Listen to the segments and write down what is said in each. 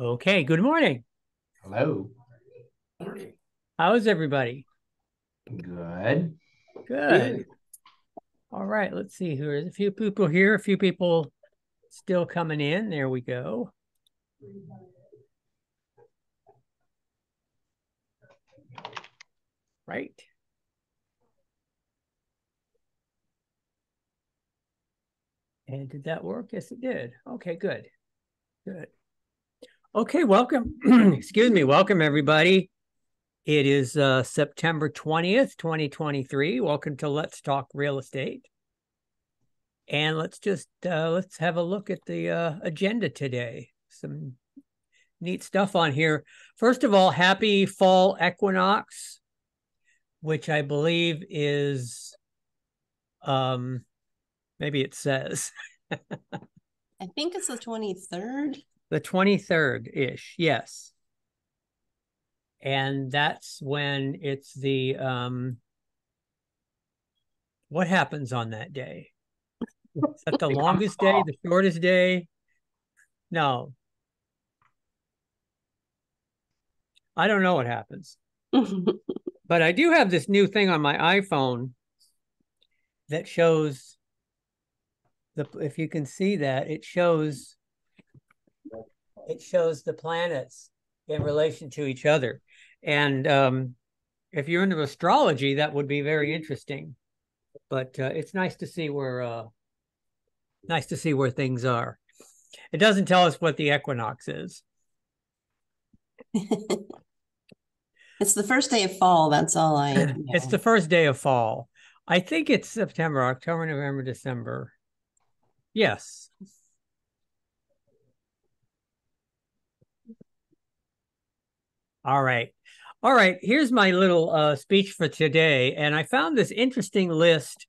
Okay, good morning. Hello. Morning. How's everybody? Good. Good. All right, let's see. There's a few people here, a few people still coming in. There we go. Right. And did that work? Yes, it did. Okay, good. Good. Okay, welcome. Excuse me. Welcome, everybody. It is September 20th, 2023. Welcome to Let's Talk Real Estate. And let's have a look at the agenda today. Some neat stuff on here. First of all, happy fall equinox, which I believe is, maybe it says. I think it's the 23rd. The 23rd-ish, yes. And that's when it's the, what happens on that day? Is that the longest day, the shortest day? No. I don't know what happens. But I do have this new thing on my iPhone that shows if you can see that, it shows the planets in relation to each other. And if you're into astrology, that would be very interesting. But it's nice to see where things are. It doesn't tell us what the equinox is. It's the first day of fall. That's all I know. It's the first day of fall. I think it's September, October, November, December. Yes. All right. All right. Here's my little speech for today. And I found this interesting list.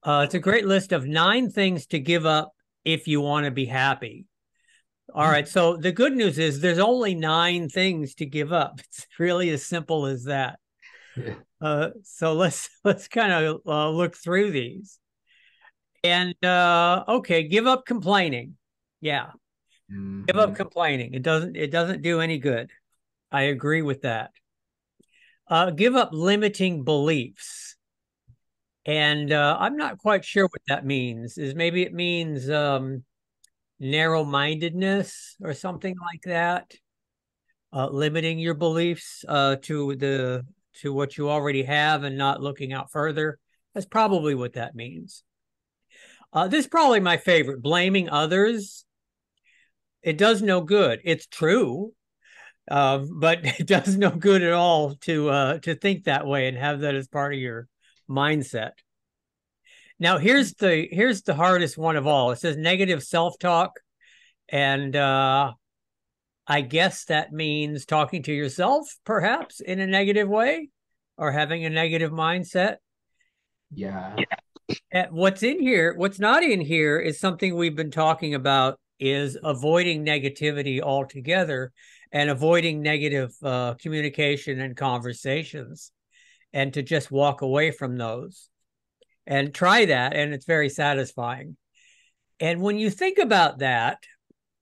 It's a great list of 9 things to give up if you want to be happy. All right. So the good news is there's only 9 things to give up. It's really as simple as that. So let's kind of look through these. And okay, give up complaining. Yeah. Give up complaining. It doesn't do any good. I agree with that. Give up limiting beliefs. And I'm not quite sure what that means. Maybe it means narrow-mindedness or something like that. Limiting your beliefs to what you already have and not looking out further. That's probably what that means. This is probably my favorite, blaming others. It does no good. It's true, but it does no good at all to think that way and have that as part of your mindset. Now, here's the hardest one of all. It says negative self-talk, and I guess that means talking to yourself, perhaps in a negative way, or having a negative mindset. Yeah. What's not in here is something we've been talking about is avoiding negativity altogether and avoiding negative communication and conversations, and to just walk away from those. And try that, and it's very satisfying. And when you think about that,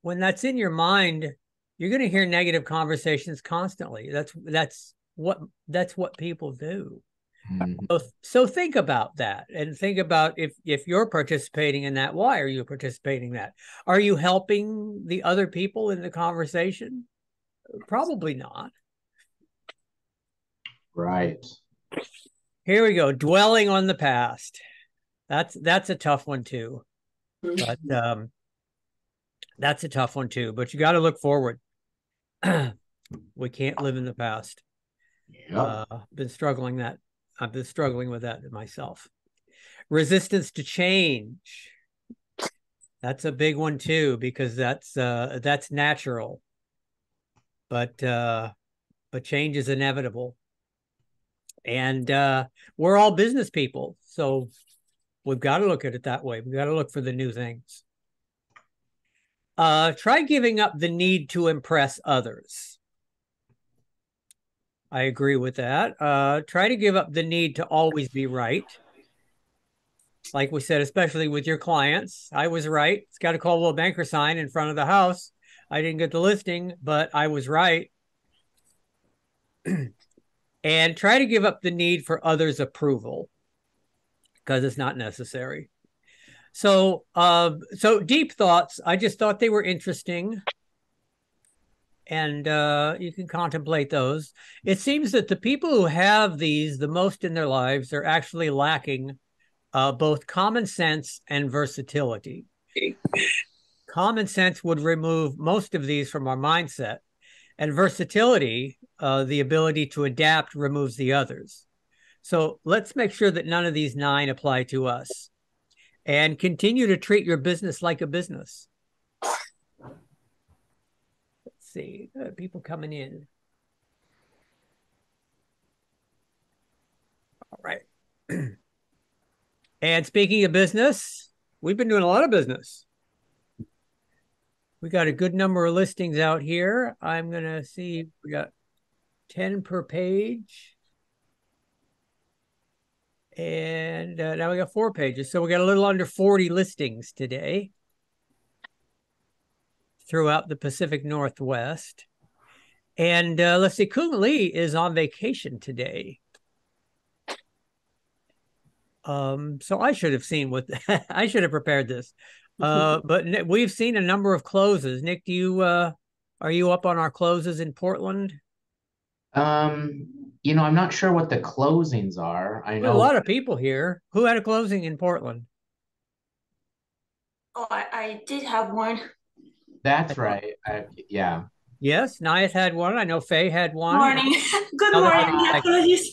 when that's in your mind, you're going to hear negative conversations constantly. That's what people do. So think about that, and think about if you're participating in that, why are you participating in that? Are you helping the other people in the conversation? Probably not. Right. Here we go. Dwelling on the past. That's a tough one too. But that's a tough one too. But you got to look forward. We can't live in the past. Yep. I've been struggling with that myself. Resistance to change. That's a big one too, because that's natural. But change is inevitable. And we're all business people, so we've got to look at it that way. We've got to look for the new things. Try giving up the need to impress others. I agree with that. Try to give up the need to always be right. Like we said, especially with your clients, I was right. It's got a Coldwell Banker sign in front of the house. I didn't get the listing, but I was right. And try to give up the need for others' approval, because it's not necessary. So deep thoughts. I just thought they were interesting. And you can contemplate those. It seems that the people who have these the most in their lives are actually lacking both common sense and versatility. Common sense would remove most of these from our mindset, and versatility, the ability to adapt, removes the others. So let's make sure that none of these 9 apply to us, and continue to treat your business like a business. See, people coming in. All right. And speaking of business, we've been doing a lot of business. We got a good number of listings out here. I'm going to see, we got 10 per page. And now we got 4 pages. So we got a little under 40 listings today throughout the Pacific Northwest. And let's see, Kung Lee is on vacation today. So I should have seen what I should have prepared this. But we've seen a number of closes. Nick, do you are you up on our closes in Portland? I'm not sure what the closings are. I know a lot of people here. Who had a closing in Portland? Oh, I did have one. That's right. Yeah. Yes, Nyath had one. I know Faye had one. Morning. Good morning.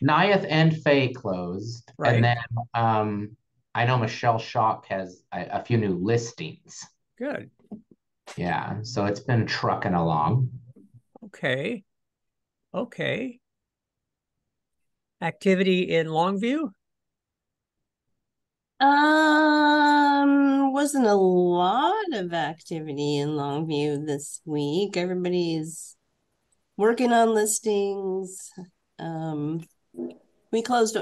Nyath and Faye closed. Right. And then I know Michelle Schock has a few new listings. Good. Yeah. So it's been trucking along. Okay. Activity in Longview? Wasn't a lot of activity in Longview this week. Everybody's working on listings.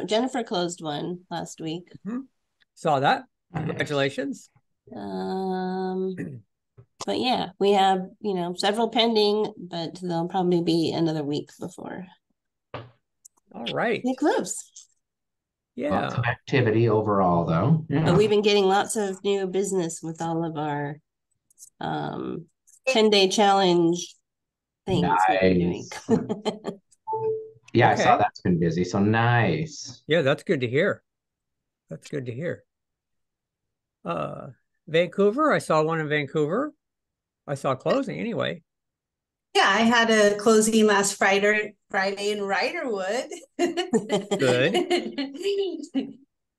Jennifer closed one last week. Saw that. Congratulations. But yeah, we have, several pending, but there'll probably be another week before. All right. They close. Yeah. Lots of activity overall, though. Yeah. But we've been getting lots of new business with all of our 10-day challenge things we've been doing. Yeah, Okay. I saw that's been busy. So nice. Yeah, that's good to hear. Vancouver, I saw one in Vancouver. I saw closing anyway. Yeah, I had a closing last Friday in Riderwood. Good.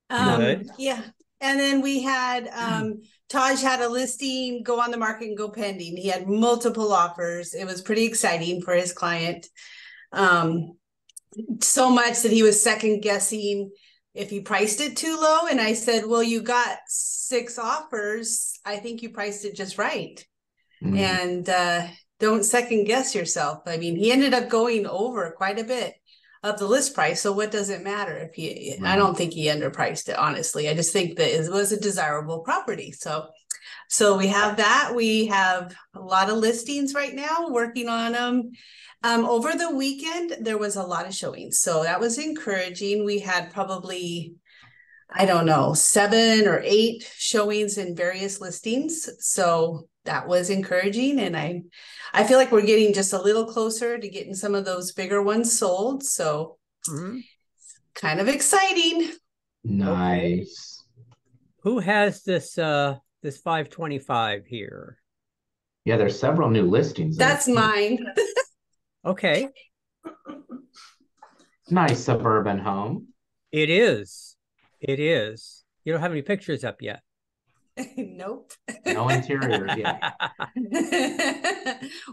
Good. Yeah. And then we had Taj had a listing go on the market and go pending. He had multiple offers. It was pretty exciting for his client. So much that he was second guessing if he priced it too low. And I said, well, you got 6 offers. I think you priced it just right. And don't second guess yourself. I mean, he ended up going over quite a bit of the list price. So what does it matter if he, I don't think he underpriced it, honestly. I just think that it was a desirable property. So we have that. We have a lot of listings right now, working on them. Over the weekend, there was a lot of showings. So that was encouraging. We had probably, I don't know, 7 or 8 showings in various listings. So that was encouraging. And I feel like we're getting just a little closer to getting some of those bigger ones sold. So kind of exciting. Nice. Who has this 525 here? Yeah, there's several new listings. That's mine. Okay. Nice suburban home. It is. It is. You don't have any pictures up yet. Nope. No interiors yet.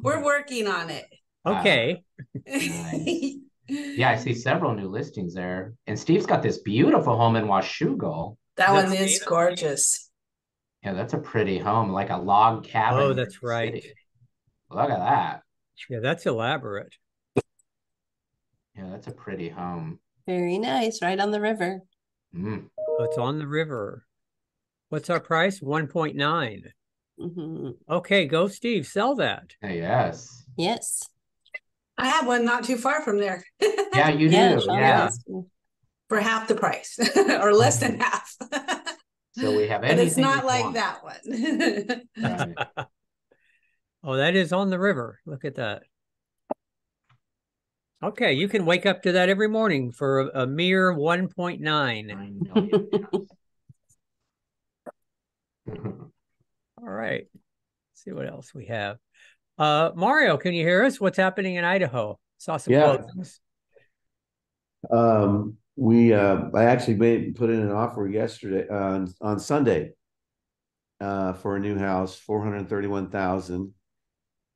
We're working on it. Okay. Nice. Yeah, I see several new listings there. And Steve's got this beautiful home in Washougal. That one is gorgeous. Yeah, that's a pretty home, like a log cabin. Oh, that's right. City. Look at that. Yeah, that's elaborate. Yeah, that's a pretty home. Very nice, right on the river. Oh, it's on the river. What's our price? 1.9. Okay, go Steve, sell that. Yes. Yes. I have one not too far from there. Yeah, you do. Yeah. For half the price or less than half. So we have but anything. it's not like that one. Right. Oh, that is on the river. Look at that. Okay, you can wake up to that every morning for a mere 1.9. 9 million. All right. Let's see what else we have. Mario, can you hear us? What's happening in Idaho? Saw some closings. I actually put in an offer yesterday on Sunday for a new house, 431,000.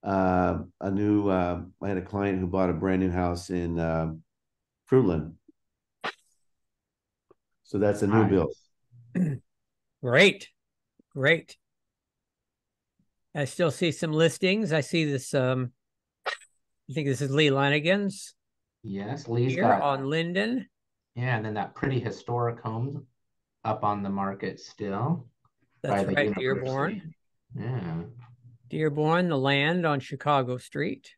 I had a client who bought a brand new house in Fruitland. So that's a new build. Great. Great. I still see some listings. I see this, I think this is Lee Lanigan's. Yes, Lee's here got on Linden. Yeah, and then that pretty historic home up on the market still. That's right, Dearborn. Yeah. Dearborn, the land on Chicago Street.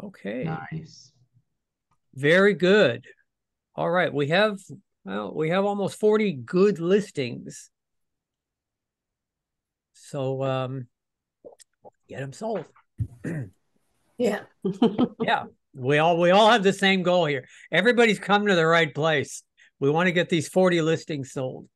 Okay. Nice. Very good. All right, we have almost 40 good listings. So get them sold. Yeah. Yeah. We all have the same goal here. Everybody's come to the right place. We want to get these 40 listings sold.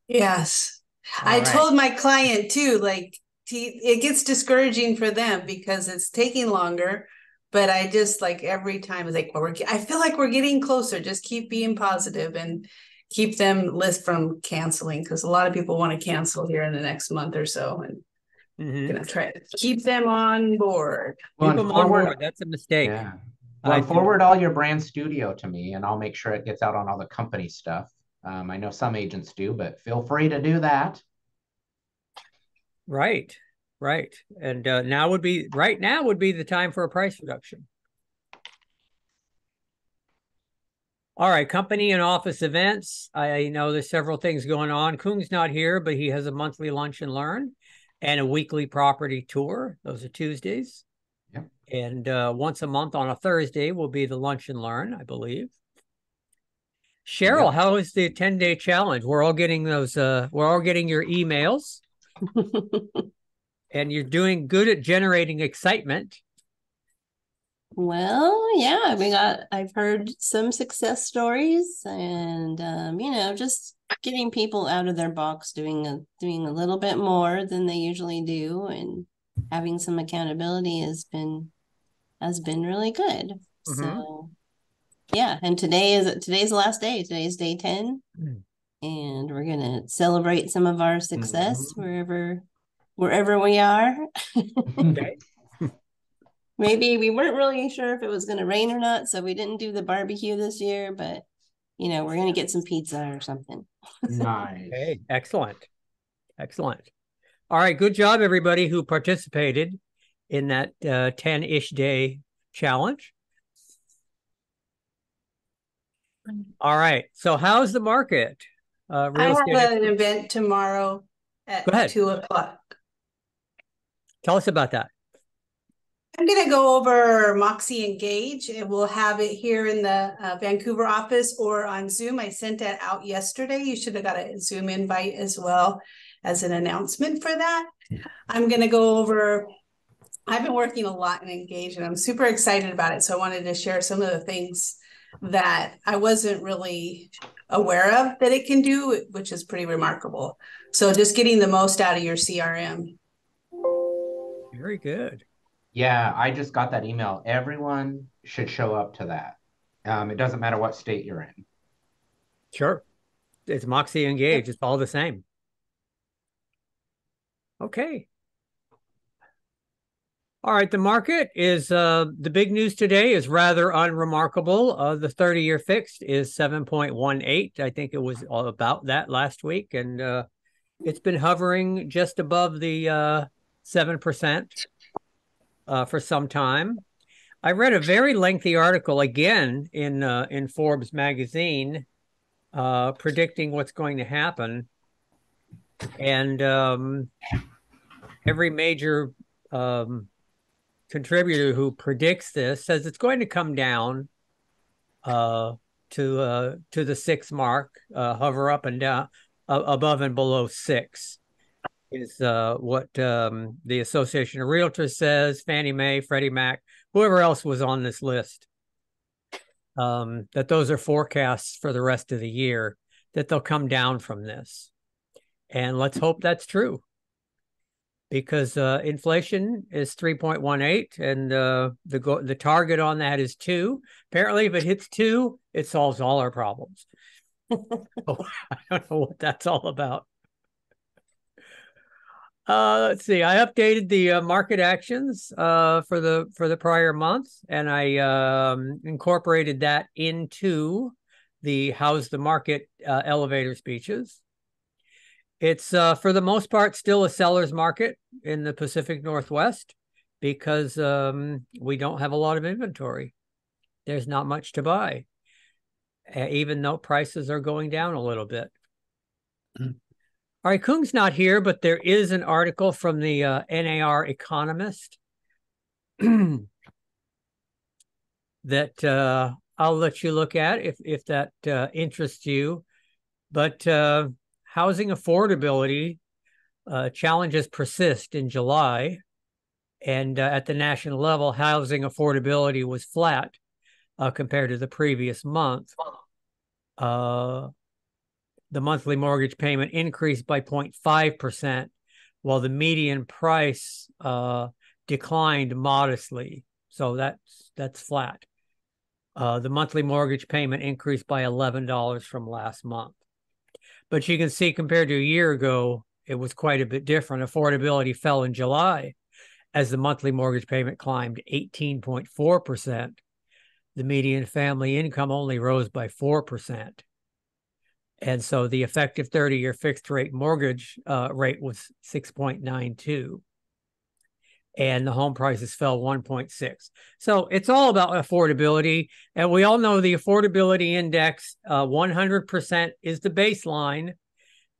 Yes. I told my client too, like it gets discouraging for them because it's taking longer. But I just like every time is like, well, I feel like we're getting closer. Just keep being positive and keep them from canceling, because a lot of people want to cancel here in the next month or so. And I'm gonna try to keep them on board. Keep them on board. That's a mistake. Yeah. Well, forward all your brand studio to me, and I'll make sure it gets out on all the company stuff. I know some agents do, but feel free to do that. Right. Right. And now would be the time for a price reduction. All right. Company and office events. I know there's several things going on. Kung's not here, but he has a monthly lunch and learn and a weekly property tour. Those are Tuesdays. Yep. And once a month on a Thursday will be the lunch and learn, I believe. Cheryl, how is the 10-day challenge? We're all getting those. We're all getting your emails. And you're doing good at generating excitement. Well, yeah, I've heard some success stories, and just getting people out of their box, doing a little bit more than they usually do, and having some accountability has been really good. So yeah, and today's the last day. Today's day 10. And we're gonna celebrate some of our success wherever we are. Okay. Maybe we weren't really sure if it was going to rain or not, so we didn't do the barbecue this year, but you know, we're going to get some pizza or something. Nice. Hey, excellent. Excellent. All right. Good job, everybody who participated in that 10-ish day challenge. All right. So how's the market? I Real have estate. an event tomorrow Go at ahead. 2:00. Tell us about that. I'm going to go over Moxie Engage, and we'll have it here in the Vancouver office or on Zoom. I sent that out yesterday. You should have got a Zoom invite as well as an announcement for that. I'm going to go over, I've been working a lot in Engage, and I'm super excited about it. So I wanted to share some of the things that I wasn't really aware of that it can do, which is pretty remarkable. So just getting the most out of your CRM. Very good. Yeah, I just got that email. Everyone should show up to that. It doesn't matter what state you're in. Sure. It's Moxie Engage. It's all the same. Okay. All right. The market is the big news today is rather unremarkable. The 30-year fixed is 7.18. I think it was all about that last week. And it's been hovering just above the 7% for some time. I read a very lengthy article again in Forbes magazine predicting what's going to happen. And every major contributor who predicts this says it's going to come down to the 6 mark, hover up and down, above and below 6 is what the Association of Realtors says. Fannie Mae, Freddie Mac, whoever else was on this list, that those are forecasts for the rest of the year, that they'll come down from this. And let's hope that's true, because inflation is 3.18 and the target on that is 2. Apparently, if it hits 2, it solves all our problems. Oh, I don't know what that's all about. Let's see. I updated the market actions for the prior month, and I incorporated that into the How's the Market elevator speeches. It's for the most part still a seller's market in the Pacific Northwest because we don't have a lot of inventory. There's not much to buy, even though prices are going down a little bit. All right, Kung's not here, but there is an article from the NAR Economist that I'll let you look at if that interests you. But housing affordability challenges persist in July. And at the national level, housing affordability was flat compared to the previous month. The monthly mortgage payment increased by 0.5%, while the median price declined modestly. So that's flat. The monthly mortgage payment increased by $11 from last month. But you can see compared to a year ago, it was quite a bit different. Affordability fell in July as the monthly mortgage payment climbed 18.4%. The median family income only rose by 4%. And so the effective 30-year fixed rate mortgage rate was 6.92. And the home prices fell 1.6. So it's all about affordability. And we all know the affordability index, 100% is the baseline.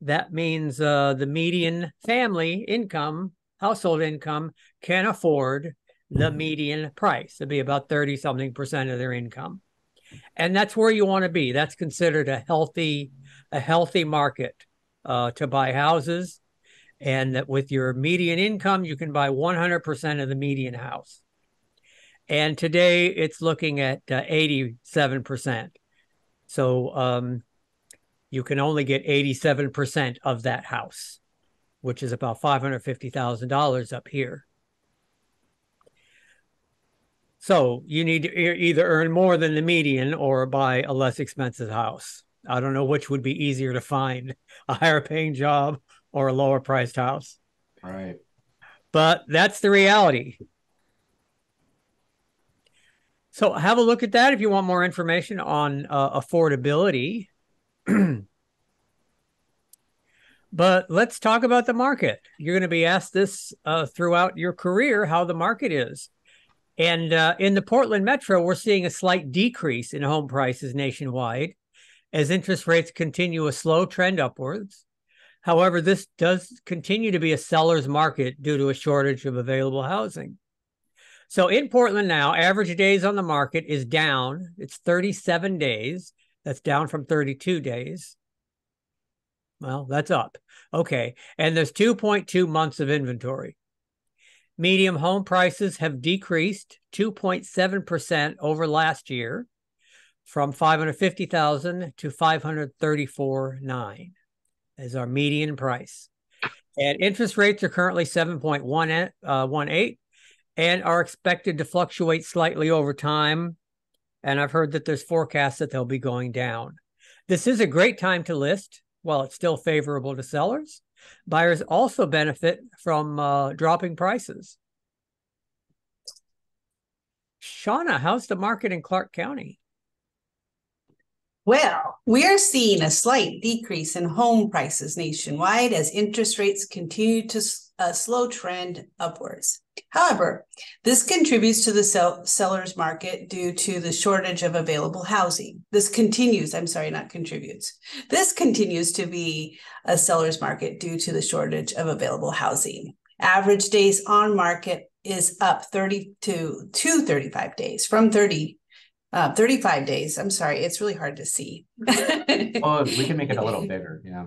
That means the median family income, household income, can afford the median price. It'd be about 30-something% of their income. And that's where you want to be. That's considered a healthy market to buy houses. And that with your median income, you can buy 100% of the median house. And today it's looking at 87%. So you can only get 87% of that house, which is about $550,000 up here. So you need to either earn more than the median or buy a less expensive house. I don't know which would be easier to find, a higher paying job or a lower priced house. Right. But that's the reality. So have a look at that if you want more information on affordability. But let's talk about the market. You're going to be asked this throughout your career, how the market is. And in the Portland metro, we're seeing a slight decrease in home prices nationwide as interest rates continue a slow trend upwards. However, this does continue to be a seller's market due to a shortage of available housing. So in Portland now, average days on the market is down. It's 37 days. That's down from 32 days. Well, that's up. Okay. And there's 2.2 months of inventory. Medium home prices have decreased 2.7% over last year from $550,000 to $534,900 as our median price. And interest rates are currently 7.18 and are expected to fluctuate slightly over time. And I've heard that there's forecasts that they'll be going down. This is a great time to list while it's still favorable to sellers. Buyers also benefit from dropping prices. Shauna, how's the market in Clark County? Well, we are seeing a slight decrease in home prices nationwide as interest rates continue to slow trend upwards. However, this contributes to the seller's market due to the shortage of available housing. This continues to be a seller's market due to the shortage of available housing. Average days on market is up 30 to 35 days from 35 days. I'm sorry, it's really hard to see. Oh, we can make it a little bigger. Yeah.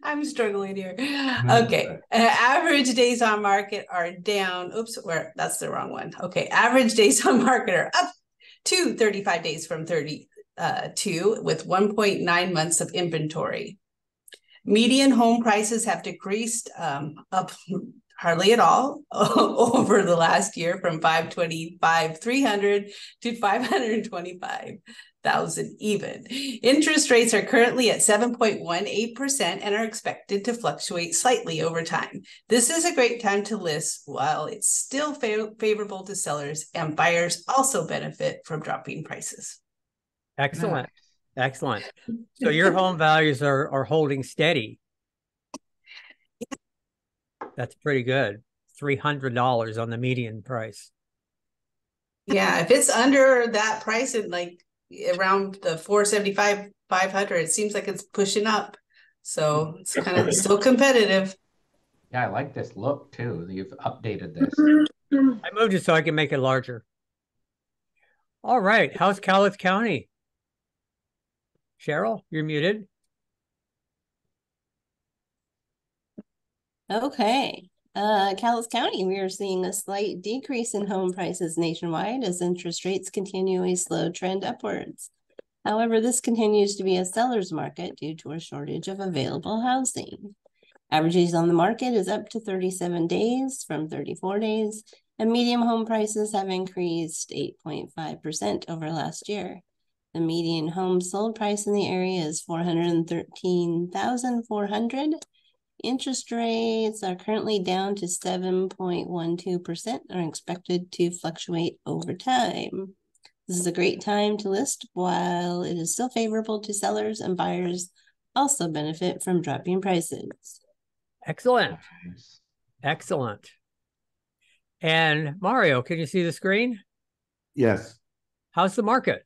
I'm struggling here. Okay. Average days on market are down. Oops, that's the wrong one. Okay. Average days on market are up to 35 days from 32 with 1.9 months of inventory. Median home prices have decreased up hardly at all over the last year from $525,300 to $525,000 even. Interest rates are currently at 7.18% and are expected to fluctuate slightly over time. This is a great time to list while it's still favorable to sellers, and buyers also benefit from dropping prices. Excellent. Excellent. So your home values are holding steady. That's pretty good. $300 on the median price. Yeah, if it's under that price at like around the 475, 500, it seems like it's pushing up. So it's kind of still competitive. Yeah, I like this look too. You've updated this. I moved it so I can make it larger. All right. How's Cowlitz County? Cheryl, you're muted. Okay. Cowlitz County, we are seeing a slight decrease in home prices nationwide as interest rates continue a slow trend upwards. However, this continues to be a seller's market due to a shortage of available housing. Average days on the market is up to 37 days from 34 days, and median home prices have increased 8.5% over last year. The median home sold price in the area is $413,400. Interest rates are currently down to 7.12% and are expected to fluctuate over time. This is a great time to list while it is still favorable to sellers, and buyers also benefit from dropping prices. Excellent. Excellent. And Mario, can you see the screen? Yes. How's the market?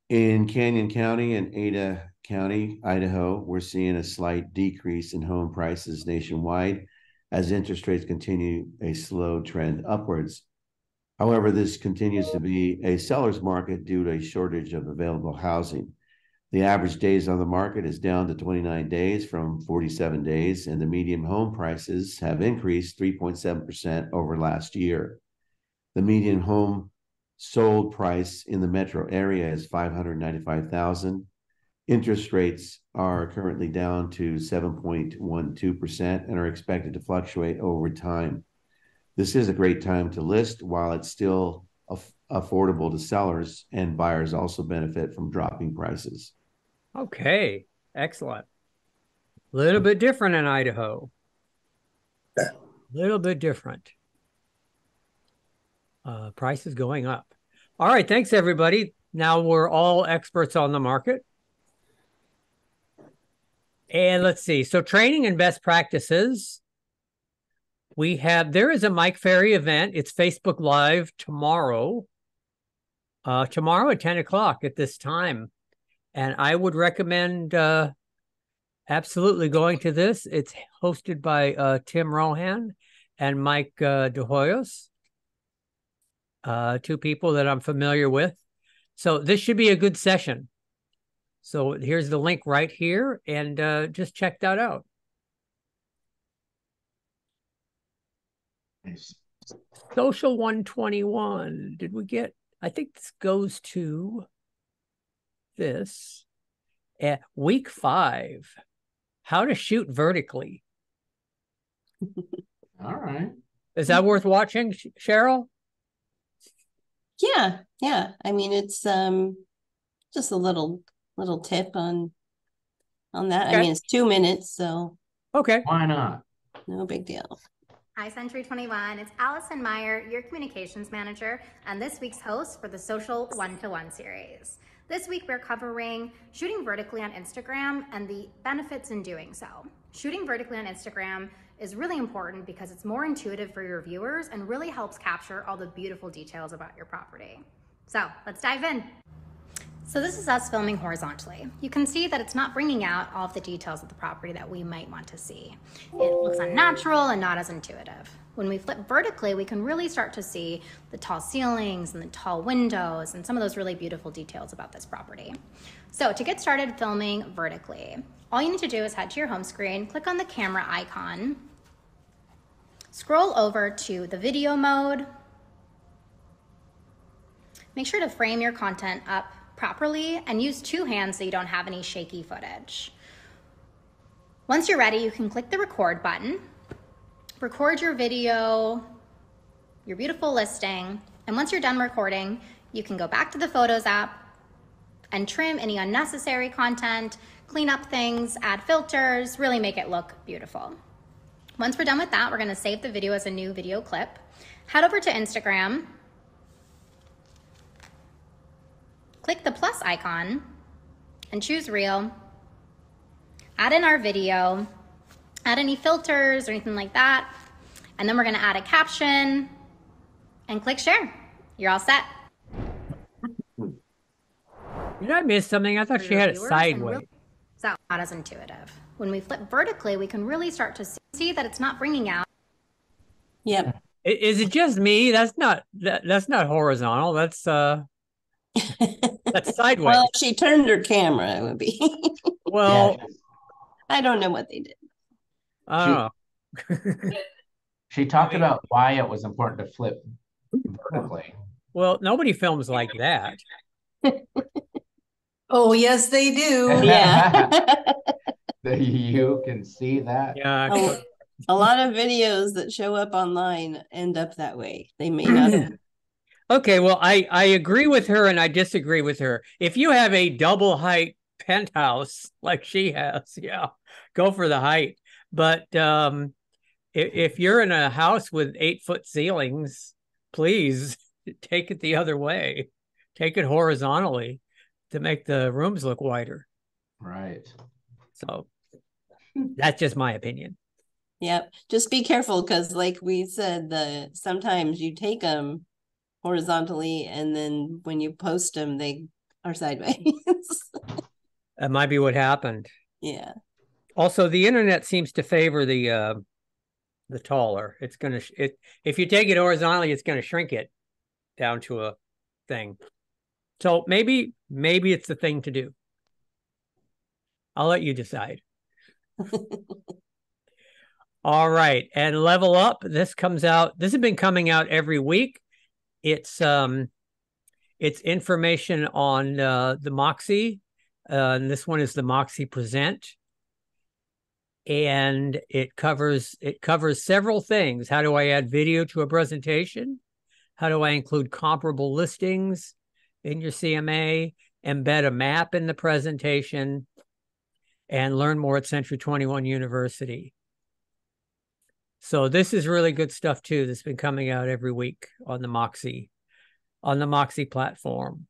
In Canyon County and Ada County, Idaho, we're seeing a slight decrease in home prices nationwide as interest rates continue a slow trend upwards. However, this continues to be a seller's market due to a shortage of available housing. The average days on the market is down to 29 days from 47 days, and the median home prices have increased 3.7% over last year. The median home sold price in the metro area is $595,000. Interest rates are currently down to 7.12% and are expected to fluctuate over time. This is a great time to list while it's still affordable to sellers, and buyers also benefit from dropping prices. Okay, excellent. A little bit different in Idaho. A little bit different. Price is going up. All right. Thanks, everybody. Now we're all experts on the market. And let's see. So training and best practices. There is a Mike Ferry event. It's Facebook Live tomorrow. Tomorrow at 10 o'clock at this time. And I would recommend absolutely going to this. It's hosted by Tim Rohan and Mike De Hoyos, two people that I'm familiar with. So this should be a good session. So here's the link right here, and just check that out. Nice. Social 121. Did we get, I think this goes to this. Week 5, how to shoot vertically. All right. Is that worth watching, Cheryl? Yeah. I mean, it's just a little tip on that. Okay. I mean, it's 2 minutes, so Okay. Why not? no big deal. Hi, Century 21. It's Allison Meyer, your communications manager, and this week's host for the Social 1-to-1 series. This week, we're covering shooting vertically on Instagram and the benefits in doing so. Shooting vertically on Instagram is really important because it's more intuitive for your viewers and really helps capture all the beautiful details about your property. So let's dive in. So this is us filming horizontally. You can see that it's not bringing out all of the details of the property that we might want to see. It looks unnatural and not as intuitive. When we flip vertically, we can really start to see the tall ceilings and the tall windows and some of those really beautiful details about this property. So to get started filming vertically, all you need to do is head to your home screen, click on the camera icon, scroll over to the video mode, make sure to frame your content up properly and use 2 hands so you don't have any shaky footage. Once you're ready, you can click the record button, record your video, your beautiful listing, and once you're done recording, you can go back to the Photos app and trim any unnecessary content, clean up things, add filters, really make it look beautiful. Once we're done with that, we're gonna save the video as a new video clip. Head over to Instagram, click the plus icon and choose Reel. Add in our video, add any filters or anything like that. And then we're gonna add a caption and click share. You're all set. Did I miss something? I thought she had it sideways. So not as intuitive. When we flip vertically, we can really start to see that it's not bringing out. Yep. Is it just me? That's not horizontal. That's sideways. Well, if she turned her camera, it would be. Well, Yeah, I don't know what they did. I don't know. she talked about why it was important to flip vertically. Well, nobody films like that. Oh, yes, they do. Yeah. You can see that. Yeah. A lot of videos that show up online end up that way. They may not have. Okay, well, I agree with her and I disagree with her. If you have a double height penthouse like she has, yeah, go for the height. But if you're in a house with 8-foot ceilings, please take it the other way. Take it horizontally to make the rooms look wider. Right. So that's just my opinion. Yep. Just be careful because, like we said, sometimes you take them horizontally and then when you post them, they are sideways. That might be what happened. Yeah. Also, the internet seems to favor the taller. It's gonna if you take it horizontally, it's gonna shrink it down to a thing. So maybe it's the thing to do. I'll let you decide. All right, and Level Up. This comes out. This has been coming out every week. It's information on the Moxie. And this one is the Moxie Present. And it covers several things. How do I add video to a presentation? How do I include comparable listings in your CMA? Embed a map in the presentation? And learn more at Century 21 University. So this is really good stuff too that's been coming out every week on the Moxie platform.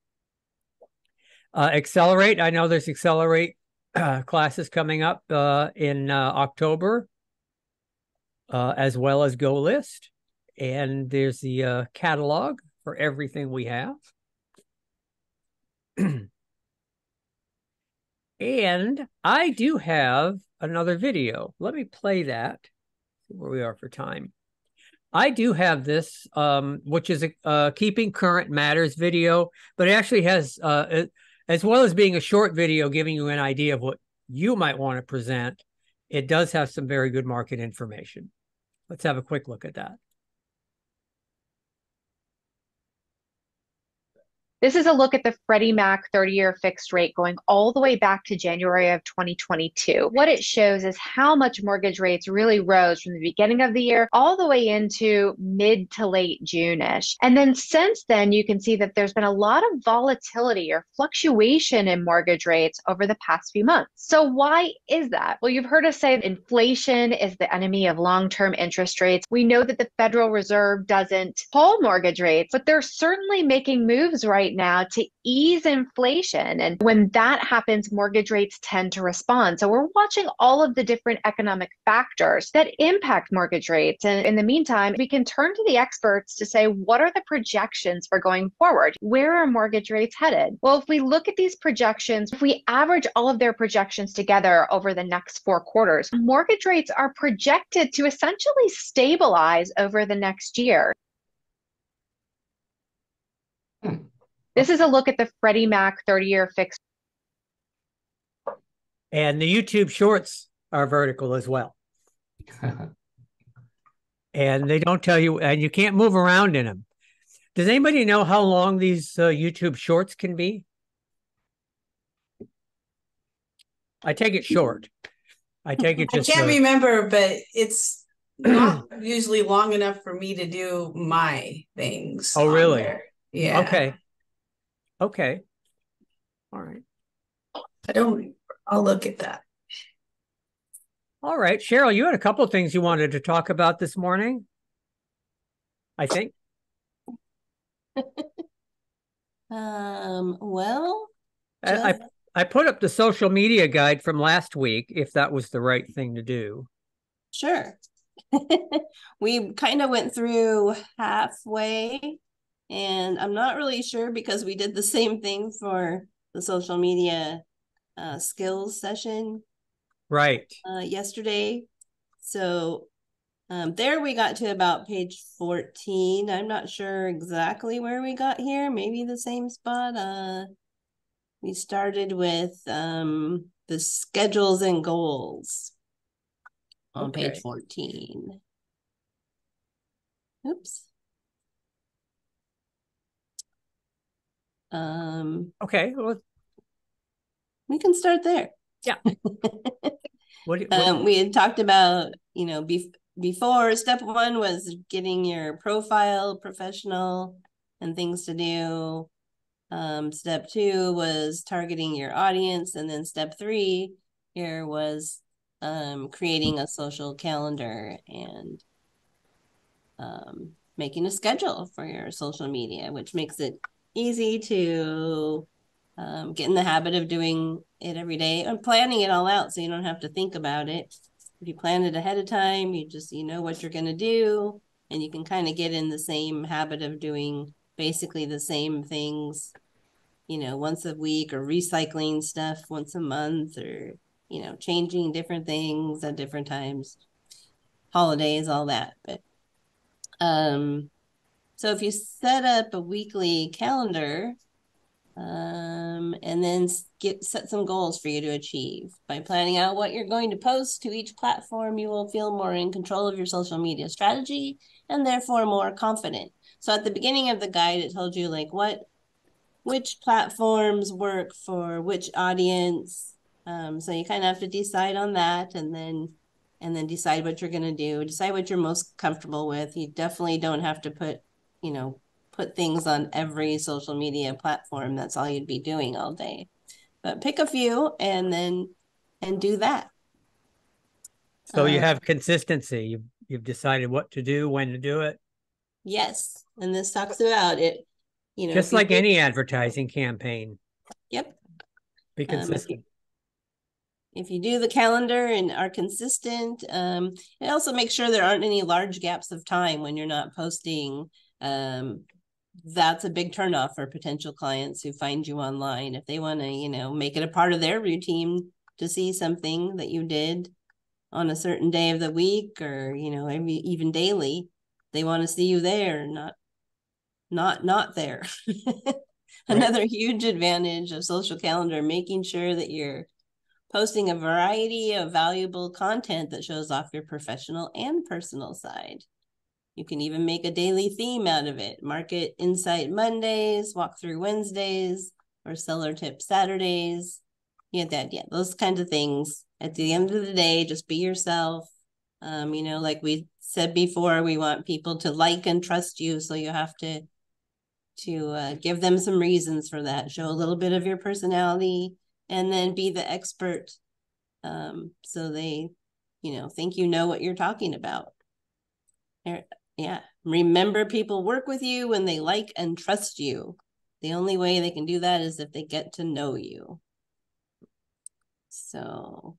Accelerate, I know there's Accelerate classes coming up in October, as well as Go List. And there's the catalog for everything we have. And I do have another video. Let me play that. See where we are for time. I do have this, which is a Keeping Current Matters video, but it actually has, as well as being a short video giving you an idea of what you might want to present, it does have some very good market information. Let's have a quick look at that. This is a look at the Freddie Mac 30-year fixed rate going all the way back to January of 2022. What it shows is how much mortgage rates really rose from the beginning of the year all the way into mid to late June-ish. And then since then, you can see that there's been a lot of volatility or fluctuation in mortgage rates over the past few months. So why is that? Well, you've heard us say inflation is the enemy of long-term interest rates. We know that the Federal Reserve doesn't hold mortgage rates, but they're certainly making moves right now to ease inflation. And when that happens, mortgage rates tend to respond. So we're watching all of the different economic factors that impact mortgage rates. And in the meantime, we can turn to the experts to say, what are the projections for going forward? Where are mortgage rates headed? Well, if we look at these projections, if we average all of their projections together over the next 4 quarters, mortgage rates are projected to essentially stabilize over the next year. This is a look at the Freddie Mac 30-year fixed. And the YouTube shorts are vertical as well. And they don't tell you, and you can't move around in them. Does anybody know how long these YouTube shorts can be? I take it short. I take it just. I can't remember, but it's not usually long enough for me to do my things. Oh, really? There. Yeah. Okay. Okay. All right. I'll look at that. All right. Cheryl, you had a couple of things you wanted to talk about this morning, I think. Well, I put up the social media guide from last week, if that was the right thing to do. sure. We kind of went through halfway, and I'm not really sure because we did the same thing for the social media skills session Right. yesterday. So there we got to about page 14. I'm not sure exactly where we got here. Maybe the same spot. We started with the schedules and goals on page 14. Oops. Okay. Well, We can start there. yeah. We had talked about, before step 1 was getting your profile professional and things to do. Step 2 was targeting your audience. And then step 3 here was creating a social calendar and making a schedule for your social media, which makes it easy to get in the habit of doing it every day and planning it all out so you don't have to think about it. If you plan it ahead of time, you know what you're going to do, and you can kind of get in the same habit of doing basically the same things, once a week, or recycling stuff once a month, or, changing different things at different times, holidays, all that. But so if you set up a weekly calendar, and then set some goals for you to achieve. By planning out what you're going to post to each platform, you will feel more in control of your social media strategy and therefore more confident. So at the beginning of the guide, it told you which platforms work for which audience. So you kind of have to decide on that, and then decide what you're going to do, decide what you're most comfortable with. You definitely don't have to put things on every social media platform. That's all you'd be doing all day. But pick a few and do that. So you have consistency. You've decided what to do, when to do it. Yes, and this talks about it. Just like any advertising campaign. Yep. Be consistent. If you do the calendar and are consistent, and also make sure there aren't any large gaps of time when you're not posting. That's a big turnoff for potential clients who find you online. If they want to, make it a part of their routine to see something that you did on a certain day of the week, or, even daily, they want to see you there, not there. Another huge advantage of social calendar, making sure that you're posting a variety of valuable content that shows off your professional and personal side. You can even make a daily theme out of it. Market Insight Mondays, Walkthrough Wednesdays, or Seller Tip Saturdays. Yeah, those kinds of things. At the end of the day, just be yourself. Like we said before, we want people to like and trust you, so you have to give them some reasons for that. Show a little bit of your personality, and then be the expert, so they, think you know what you're talking about. Yeah. Remember, people work with you when they like and trust you. The only way they can do that is if they get to know you. So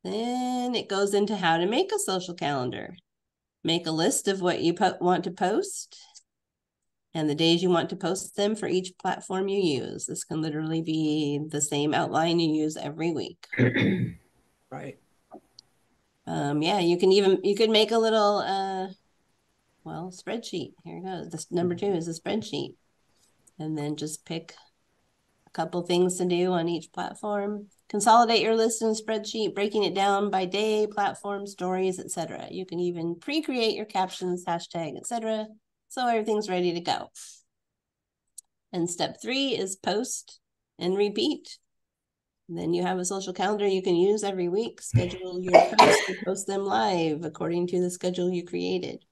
then it goes into how to make a social calendar. Make a list of what you want to post and the days you want to post them for each platform you use. This can literally be the same outline you use every week. Right. You could make a little spreadsheet. Here it goes. This number 2 is a spreadsheet. And then just pick a couple things to do on each platform. Consolidate your list in a spreadsheet, breaking it down by day, platform, stories, etc. You can even pre-create your captions, hashtag, etc. So everything's ready to go. And step 3 is post and repeat. And then you have a social calendar you can use every week. Schedule your posts to post them live according to the schedule you created.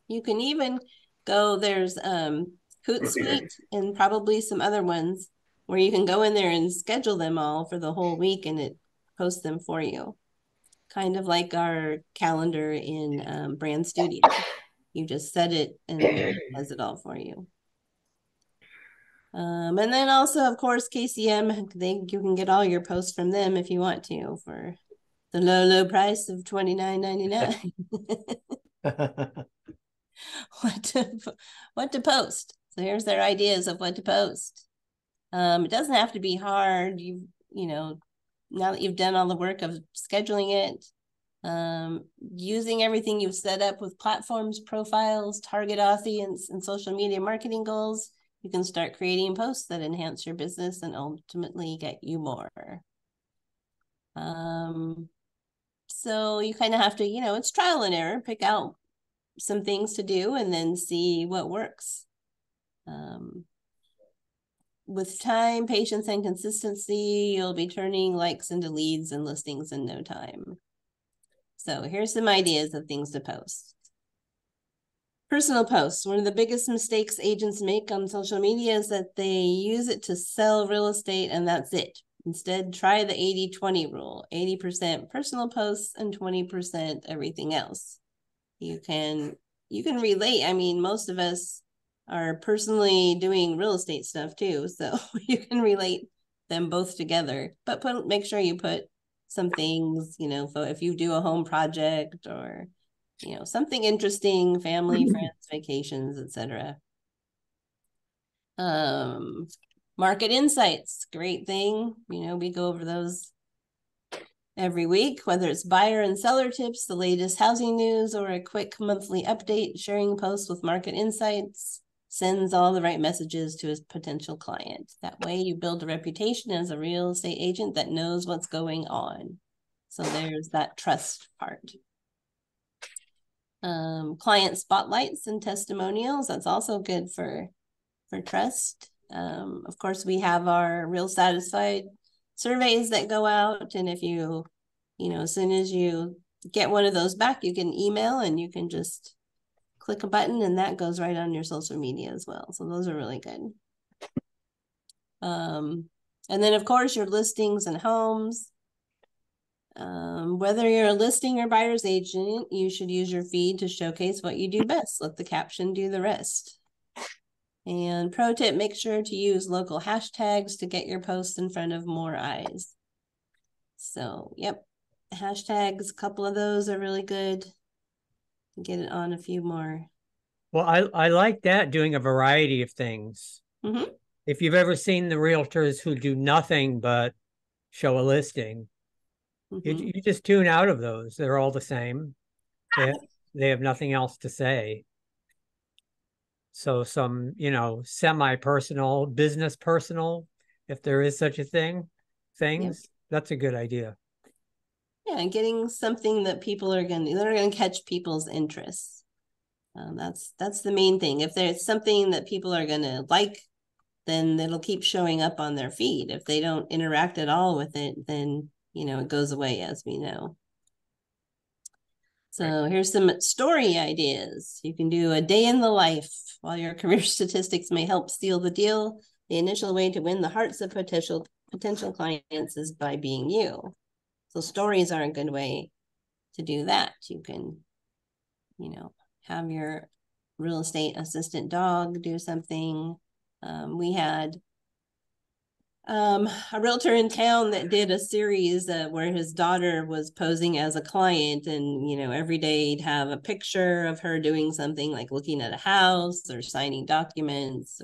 You can even go, there's Hootsuite and probably some other ones where you can go in there and schedule them all for the whole week, and it posts them for you. Kind of like our calendar in Brand Studio. You just set it and it does it all for you. And then also, of course, KCM, you can get all your posts from them if you want to for the low price of $29.99. What to post. So here's their ideas of what to post. It doesn't have to be hard. Now that you've done all the work of scheduling it, using everything you've set up with platforms, profiles, target audience, and social media marketing goals, you can start creating posts that enhance your business and ultimately get you more. So you kind of have to, it's trial and error, pick out some things to do and then see what works. With time, patience, and consistency, you'll be turning likes into leads and listings in no time. So here's some ideas of things to post. Personal posts. One of the biggest mistakes agents make on social media is that they use it to sell real estate and that's it. Instead, try the 80-20 rule. 80% personal posts and 20% everything else. You can relate. I mean, most of us are personally doing real estate stuff too, so you can relate them both together. But make sure you put some things, if you do a home project or something interesting, family, friends, vacations, etc. Market insights, great thing. We go over those every week, whether it's buyer and seller tips, the latest housing news, or a quick monthly update. Sharing posts with market insights sends all the right messages to his potential client. That way you build a reputation as a real estate agent that knows what's going on. So there's that trust part. Client spotlights and testimonials, that's also good for trust. Of course, we have our Real Satisfied surveys that go out, and if you as soon as you get one of those back, you can email and you can just click a button and that goes right on your social media as well. So those are really good. And then of course your listings and homes. Whether you're a listing or buyer's agent, you should use your feed to showcase what you do best. Let the caption do the rest. And pro tip, make sure to use local hashtags to get your posts in front of more eyes. So, yep, hashtags, a couple of those are really good. Get it on a few more. Well, I like that, doing a variety of things. Mm-hmm. If you've ever seen the realtors who do nothing but show a listing, you just tune out of those. They're all the same. They have nothing else to say. So some, semi-personal, business personal, if there is such a thing, things, that's a good idea. Yeah, and getting something that people are going to catch people's interests. That's the main thing. If there's something that people are going to like, then it'll keep showing up on their feed. If they don't interact at all with it, then, it goes away, as we know. So here's some story ideas. You can do a day in the life. While your career statistics may help seal the deal, the initial way to win the hearts of potential clients is by being you. So stories are a good way to do that. You can, have your real estate assistant dog do something. We had a realtor in town that did a series where his daughter was posing as a client, and every day he'd have a picture of her doing something like looking at a house or signing documents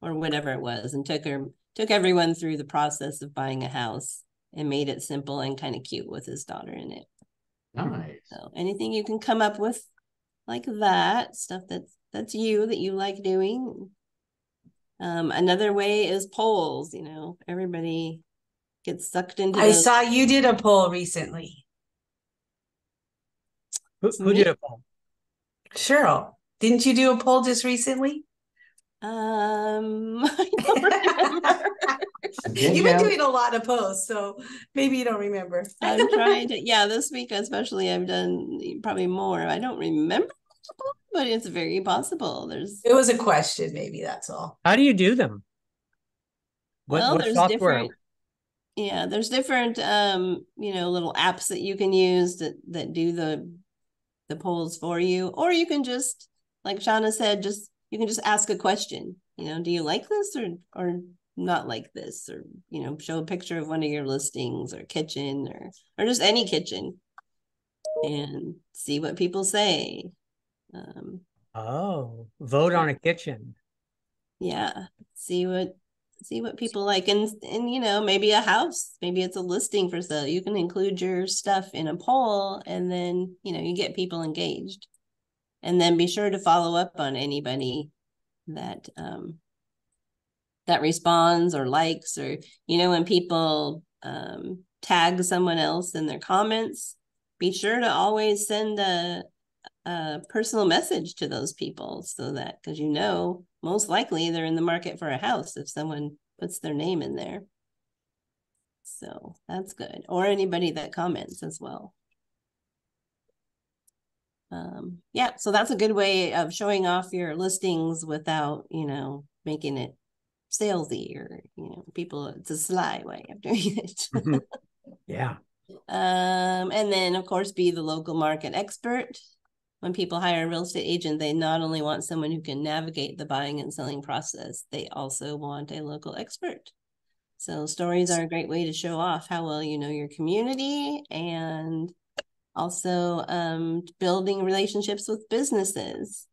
or whatever it was, and took everyone through the process of buying a house and made it simple and kind of cute with his daughter in it. Nice. So anything you can come up with like that, stuff that's you, that you like doing. Another way is polls. Everybody gets sucked into I saw you did a poll recently. Who did a poll? Cheryl, didn't you do a poll just recently? I don't remember. You've been doing a lot of posts, so maybe you don't remember. I'm trying to, this week especially, I've done probably more. I don't remember, but it's very possible. It was a question, maybe, that's all. How do you do them? What there's software? There's different little apps that you can use that do the polls for you, or you can just, like Shauna said, you can just ask a question. Do you like this or not like this, or show a picture of one of your listings or kitchen or just any kitchen and see what people say. Vote on a kitchen. See what people like, and maybe a house, maybe it's a listing for sale. You can include your stuff in a poll, and then you get people engaged, and then be sure to follow up on anybody that responds or likes, or when people tag someone else in their comments, be sure to always send a personal message to those people, so that, because most likely they're in the market for a house if someone puts their name in there. So that's good. Or anybody that comments as well. So that's a good way of showing off your listings without, making it salesy or, people, it's a sly way of doing it. Yeah. And then of course, be the local market expert. When people hire a real estate agent, they not only want someone who can navigate the buying and selling process, they also want a local expert. So stories are a great way to show off how well you know your community, and also building relationships with businesses.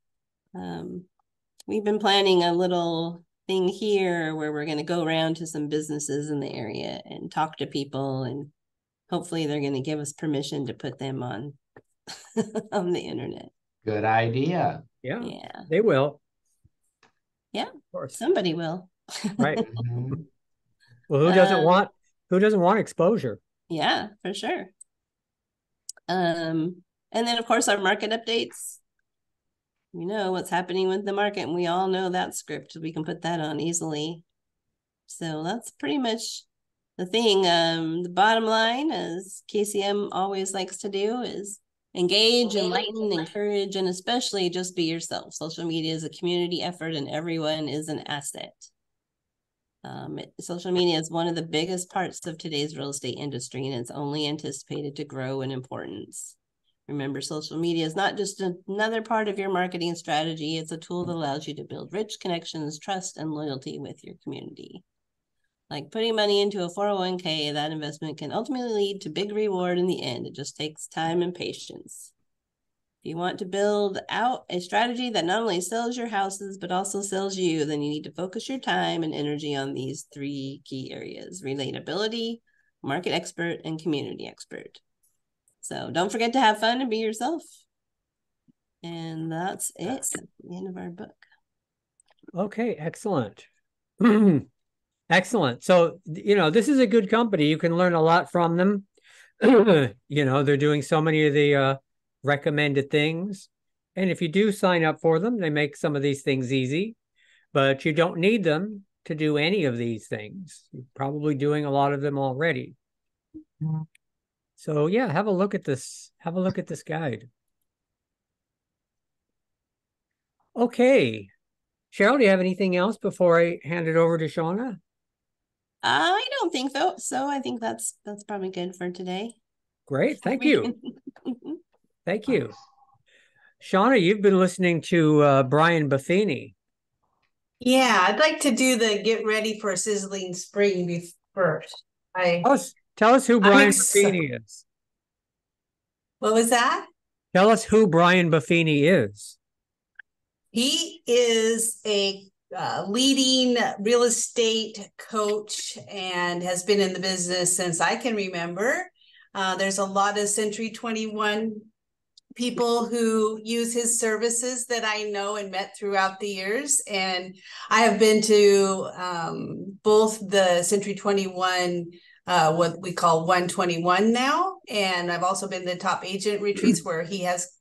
We've been planning a little thing here where we're going to go around to some businesses in the area and talk to people, and hopefully they're going to give us permission to put them on on the internet. Good idea. Yeah, they will. Yeah, of course, somebody will. Right. Well, who doesn't want exposure? Yeah, for sure. And then of course our market updates. We know what's happening with the market, and we all know that script. We can put that on easily. So that's pretty much the thing. The bottom line, as KCM always likes to do, is engage, enlighten, encourage, and especially just be yourself. Social media is a community effort, and everyone is an asset. Social media is one of the biggest parts of today's real estate industry, and it's only anticipated to grow in importance. Remember, social media is not just another part of your marketing strategy. It's a tool that allows you to build rich connections, trust, and loyalty with your community. Like putting money into a 401k, that investment can ultimately lead to big reward in the end. It just takes time and patience. If you want to build out a strategy that not only sells your houses, but also sells you, then you need to focus your time and energy on these 3 key areas: relatability, market expert, and community expert. So don't forget to have fun and be yourself. And that's it. That's the end of our book. Okay, excellent. Excellent. So, this is a good company. You can learn a lot from them. They're doing so many of the recommended things. And if you do sign up for them, they make some of these things easy, but you don't need them to do any of these things. You're probably doing a lot of them already. So yeah, have a look at this. Have a look at this guide. Okay. Cheryl, do you have anything else before I hand it over to Shauna? I don't think so. So I think that's probably good for today. Great. Thank you. Thank you. Shauna, you've been listening to Brian Buffini. Yeah, I'd like to do the get ready for a sizzling spring first. Tell us who Brian Buffini is. What was that? Tell us who Brian Buffini is. He is a leading real estate coach and has been in the business since I can remember. There's a lot of Century 21 people who use his services that I know and met throughout the years. And I have been to both the Century 21, what we call 121 now. And I've also been to top agent retreats where he has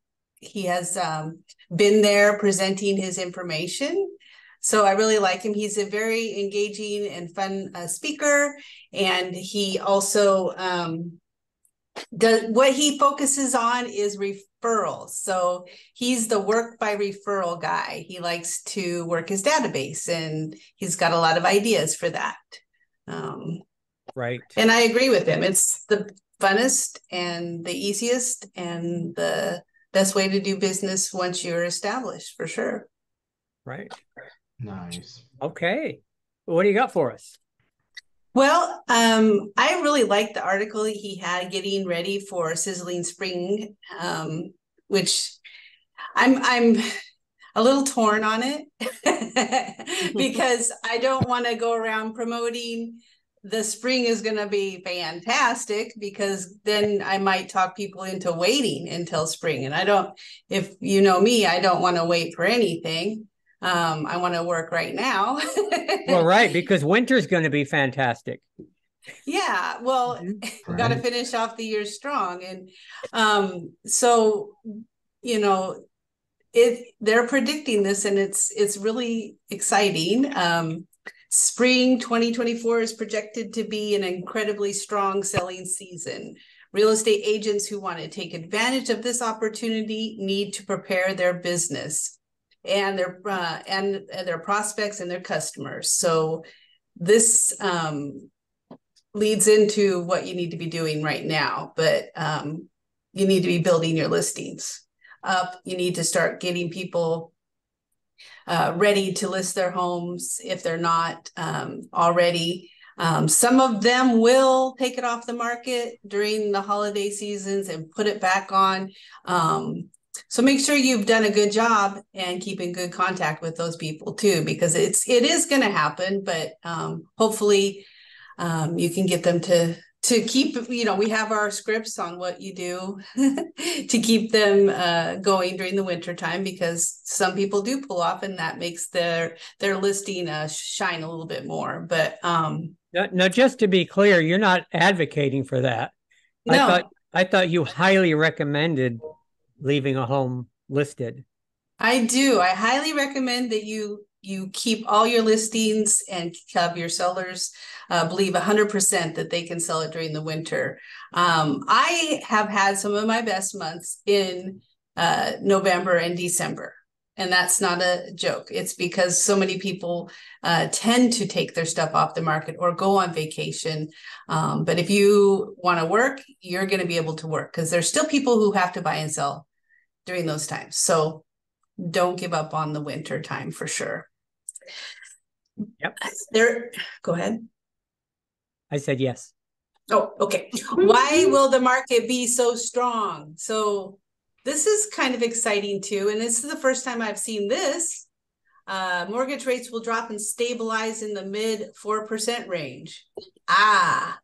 been there presenting his information. So I really like him. He's a very engaging and fun speaker. And he also what he focuses on is referrals. So he's the work by referral guy. He likes to work his database, and he's got a lot of ideas for that. Right. And I agree with him. It's the funnest and the easiest and the best way to do business once you're established, for sure. Right. Nice. Okay. What do you got for us? Well, I really liked the article he had getting ready for Sizzling Spring, which I'm a little torn on it because I don't want to go around promoting the spring is going to be fantastic, because then I might talk people into waiting until spring. And if you know me, I don't want to wait for anything. I want to work right now. Well, right, because winter's going to be fantastic. Yeah, well, we got to finish off the year strong. And so, they're predicting this, and it's really exciting. Spring 2024 is projected to be an incredibly strong selling season. Real estate agents who want to take advantage of this opportunity need to prepare their business and their prospects and their customers. So this leads into what you need to be doing right now, but you need to be building your listings up. You need to start getting people ready to list their homes if they're not already. Some of them will take it off the market during the holiday seasons and put it back on. So make sure you've done a good job and keep in good contact with those people too, because it is going to happen, but hopefully you can get them to keep, we have our scripts on what you do to keep them going during the winter time, because some people do pull off and that makes their listing shine a little bit more. But now, just to be clear, you're not advocating for that. No. I thought you highly recommended leaving a home listed. I do. I highly recommend that you keep all your listings and have your sellers believe 100% that they can sell it during the winter. I have had some of my best months in November and December. And that's not a joke. It's because so many people tend to take their stuff off the market or go on vacation. But if you want to work, you're going to be able to work, because there's still people who have to buy and sell during those times. So don't give up on the winter time for sure. Yep. Go ahead. I said yes. Oh, okay. Why will the market be so strong? So this is kind of exciting too. And this is the first time I've seen this. Mortgage rates will drop and stabilize in the mid 4% range. Ah,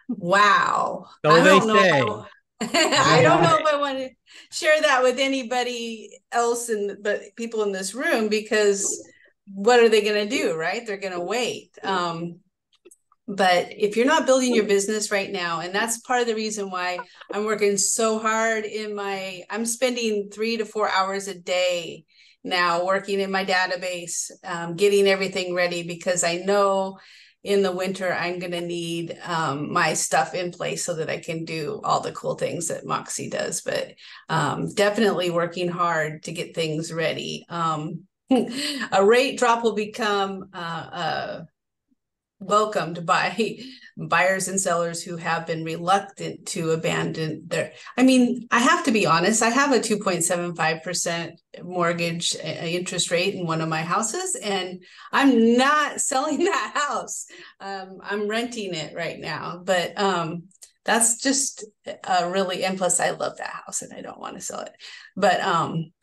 wow. So I they don't know. say. I don't know if I want to share that with anybody else but people in this room, because what are they going to do, right? They're going to wait. But if you're not building your business right now, and that's part of the reason why I'm working so hard I'm spending 3 to 4 hours a day now working in my database, getting everything ready, because I know in the winter I'm going to need my stuff in place so that I can do all the cool things that Moxie does. But definitely working hard to get things ready. A rate drop will become welcomed by buyers and sellers who have been reluctant to abandon I have to be honest, I have a 2.75% mortgage interest rate in one of my houses, and I'm not selling that house. I'm renting it right now, but that's just really, and plus I love that house and I don't want to sell it. But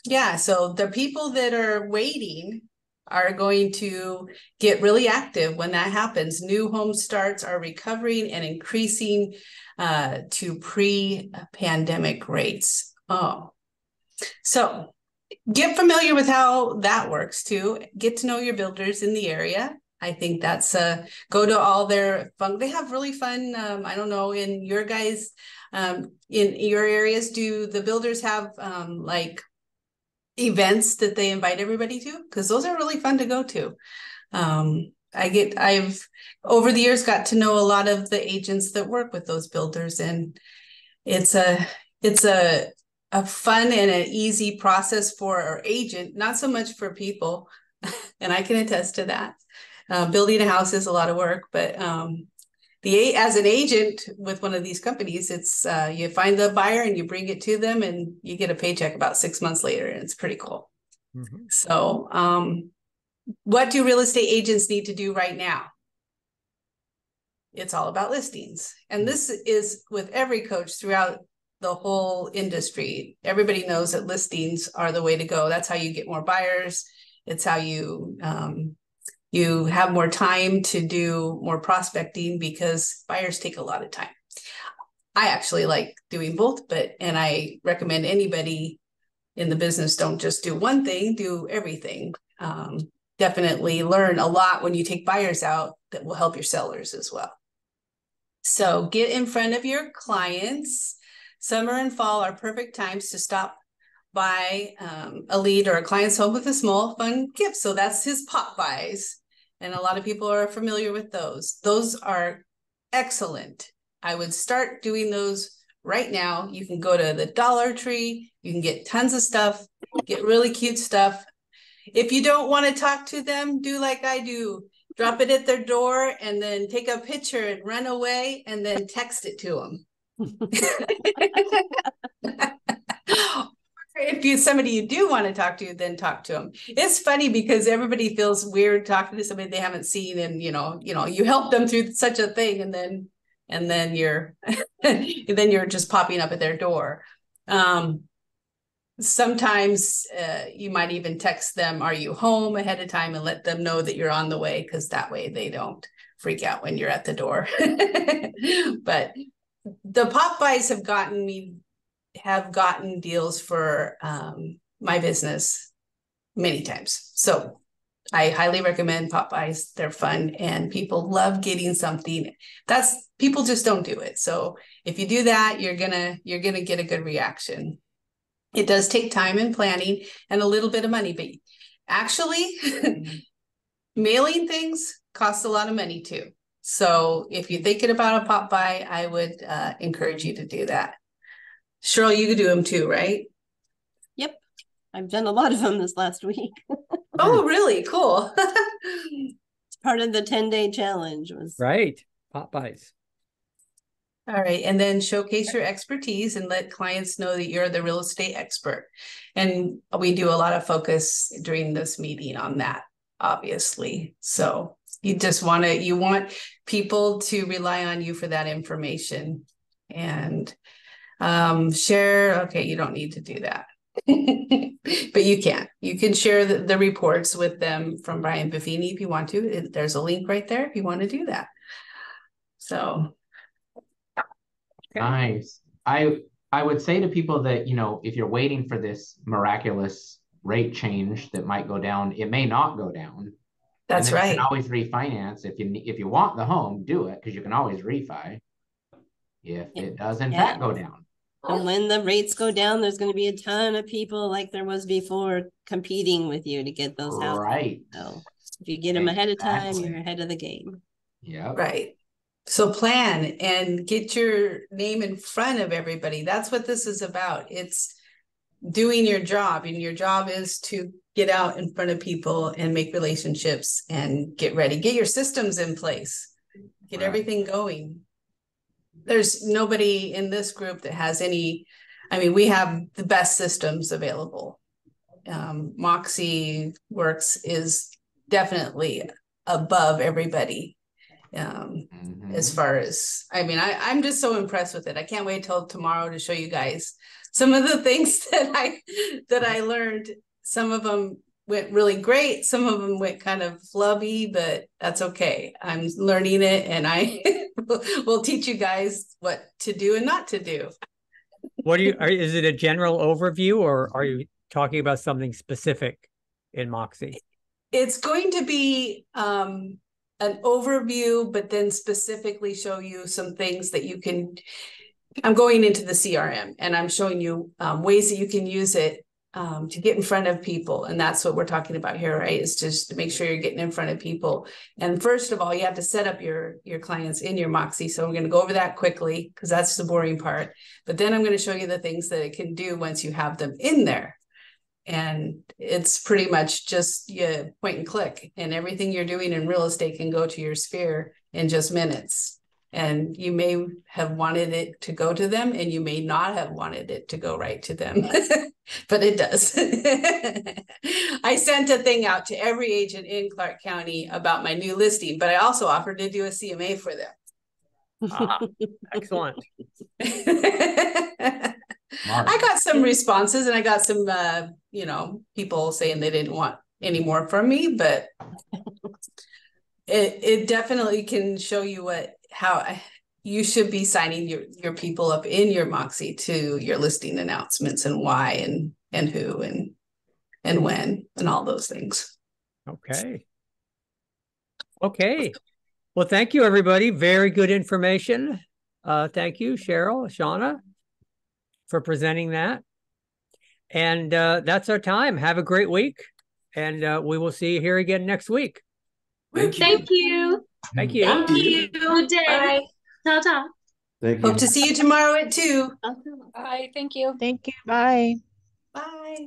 yeah, so the people that are waiting are going to get really active when that happens. New home starts are recovering and increasing to pre-pandemic rates. So get familiar with how that works too. Get to know your builders in the area. I think that's go to all their fun. They have really fun. I don't know, in your guys, in your areas, do the builders have like events that they invite everybody to? Because those are really fun to go to. I've over the years got to know a lot of the agents that work with those builders, and it's a fun and an easy process for our agent, not so much for people. And I can attest to that. Building a house is a lot of work, but as an agent with one of these companies, it's you find the buyer and you bring it to them and you get a paycheck about 6 months later, and it's pretty cool. Mm-hmm. So what do real estate agents need to do right now? It's all about listings. And this is with every coach throughout the whole industry. Everybody knows that listings are the way to go. That's how you get more buyers. It's how you have more time to do more prospecting, because buyers take a lot of time. I actually like doing both, and I recommend anybody in the business, don't just do one thing, do everything. Definitely learn a lot when you take buyers out that will help your sellers as well. So get in front of your clients. Summer and fall are perfect times to stop by a lead or a client's home with a small fun gift. So that's his pop buys. And a lot of people are familiar with those. Those are excellent. I would start doing those right now. You can go to the Dollar Tree. You can get tons of stuff, get really cute stuff. If you don't want to talk to them, do like I do. Drop it at their door and then take a picture and run away and then text it to them. If somebody you do want to talk to, then talk to them. It's funny because everybody feels weird talking to somebody they haven't seen, and you help them through such a thing, and then you're just popping up at their door. Sometimes you might even text them, "Are you home?" ahead of time, and let them know that you're on the way, because that way they don't freak out when you're at the door. But the pop buys have gotten deals for my business many times. So I highly recommend pop buys. They're fun and people love getting something. People just don't do it. So if you do that, you're gonna get a good reaction. It does take time and planning and a little bit of money, but actually mailing things costs a lot of money too. So if you're thinking about a pop buy, I would encourage you to do that. Cheryl, you could do them too, right? Yep. I've done a lot of them this last week. Oh, really? Cool. It's part of the 10-day challenge. Was Right. Popeyes. All right. And then showcase your expertise and let clients know that you're the real estate expert. And we do a lot of focus during this meeting on that, obviously. So you just you want people to rely on you for that information and share. Okay, you don't need to do that. But you can share the reports with them from Brian Buffini if you want to. There's a link right there if you want to do that. So nice. I would say to people that, you know, if you're waiting for this miraculous rate change that might go down, it may not go down. That's right. You can always refinance if you want the home, do it, because you can always refi if it does in fact go down. And when the rates go down, there's going to be a ton of people like there was before competing with you to get those houses. Right. So if you get them ahead of time, you're ahead of the game. Yeah. Right. So plan and get your name in front of everybody. That's what this is about. It's doing your job, and your job is to get out in front of people and make relationships and get ready. Get your systems in place. Get everything going. There's nobody in this group that has any, I mean, we have the best systems available. Moxie Works is definitely above everybody. As far as, I mean, I'm just so impressed with it. I can't wait till tomorrow to show you guys some of the things that I learned. Some of them went really great. Some of them went kind of flubby, but that's okay. I'm learning it, and I will teach you guys what to do and not to do. Is it a general overview, or are you talking about something specific in Moxie? It's going to be an overview, but then specifically show you some things that you can. I'm going into the CRM, and I'm showing you ways that you can use it to get in front of people. And that's what we're talking about here, right? Is just to make sure you're getting in front of people. And first of all, you have to set up your clients in your Moxie. So I'm going to go over that quickly because that's the boring part. But then I'm going to show you the things that it can do once you have them in there. And it's pretty much just point and click, and everything you're doing in real estate can go to your sphere in just minutes. And you may have wanted it to go to them, and you may not have wanted it to go right to them, but it does. I sent a thing out to every agent in Clark County about my new listing, but I also offered to do a CMA for them. Excellent. I got some responses, and I got some, people saying they didn't want any more from me, but it definitely can show you how you should be signing your people up in your Moxie to your listing announcements, and why, and who, and when, and all those things. Okay. Well, thank you, everybody. Very good information. Thank you, Cheryl, Shauna, for presenting that. And that's our time. Have a great week. And we will see you here again next week. Thank you. Thank you. Thank you. Good day. Bye. Ta-ta. Thank you. Hope to see you tomorrow at 2. Bye. Thank you. Thank you. Bye. Bye.